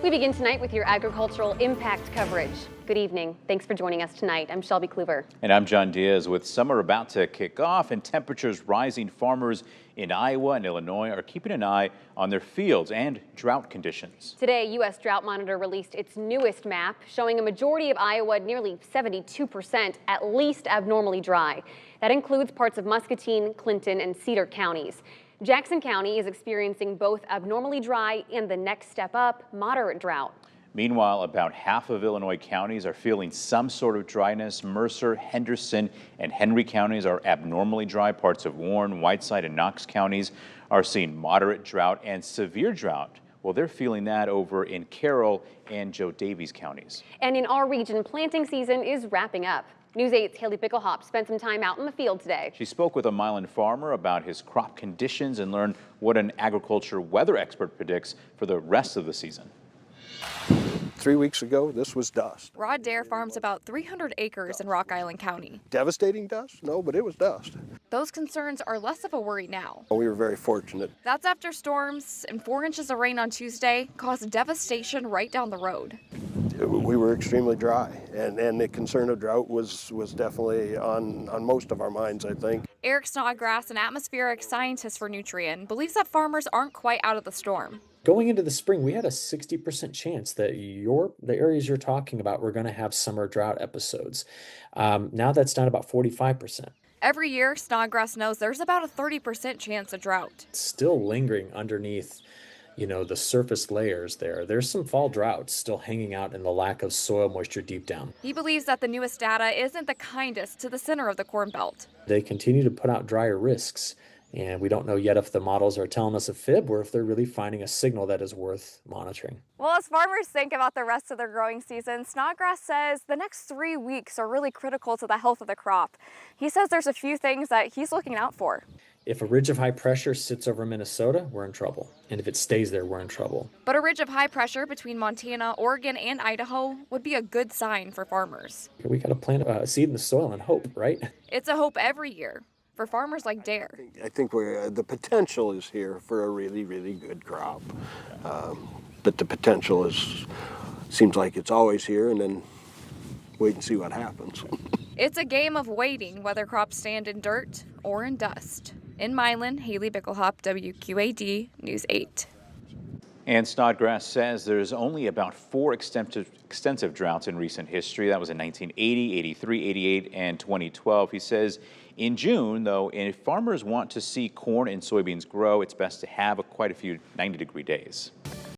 We begin tonight with your agricultural impact coverage. Good evening. Thanks for joining us tonight. I'm Shelby Kluver. And I'm John Diaz. With summer about to kick off and temperatures rising, farmers in Iowa and Illinois are keeping an eye on their fields and drought conditions. Today, U.S. Drought Monitor released its newest map showing a majority of Iowa, nearly 72%, at least abnormally dry. That includes parts of Muscatine, Clinton, and Cedar counties. Jackson County is experiencing both abnormally dry and the next step up, moderate drought. Meanwhile, about half of Illinois counties are feeling some sort of dryness. Mercer, Henderson, and Henry counties are abnormally dry. Parts of Warren, Whiteside, and Knox counties are seeing moderate drought and severe drought. Well, they're feeling that over in Carroll and Joe Davies counties. And in our region, planting season is wrapping up. News 8's Haley Bickelhop spent some time out in the field today. She spoke with a Milan farmer about his crop conditions and learned what an agriculture weather expert predicts for the rest of the season. 3 weeks ago, this was dust. Rod Dare farms about 300 acres in Rock Island County. Devastating dust? No, but it was dust. Those concerns are less of a worry now. We were very fortunate. That's after storms and 4 inches of rain on Tuesday caused devastation right down the road. We were extremely dry, and the concern of drought was definitely on most of our minds, I think. Eric Snodgrass, an atmospheric scientist for Nutrien, believes that farmers aren't quite out of the storm. Going into the spring, we had a 60% chance that the areas you're talking about were going to have summer drought episodes. Now that's down about 45%. Every year, Snodgrass knows there's about a 30% chance of drought. It's still lingering underneath, the surface layers there. There's some fall droughts still hanging out in the lack of soil moisture deep down. He believes that the newest data isn't the kindest to the center of the Corn Belt. They continue to put out drier risks. And we don't know yet if the models are telling us a fib or if they're really finding a signal that is worth monitoring. Well, as farmers think about the rest of their growing season, Snodgrass says the next 3 weeks are really critical to the health of the crop. He says there's a few things that he's looking out for. If a ridge of high pressure sits over Minnesota, we're in trouble. And if it stays there, we're in trouble. But a ridge of high pressure between Montana, Oregon, and Idaho would be a good sign for farmers. We got to plant a seed in the soil and hope, right? It's a hope every year for farmers like Dare. I think the potential is here for a really, really good crop. But the potential seems like it's always here, and then wait and see what happens. It's a game of waiting whether crops stand in dirt or in dust. In Milan, Haley Bickelhop, WQAD News 8. And Snodgrass says there's only about 4 extensive droughts in recent history. That was in 1980, 83, 88, and 2012. He says in June, though, if farmers want to see corn and soybeans grow, it's best to have quite a few 90-degree days.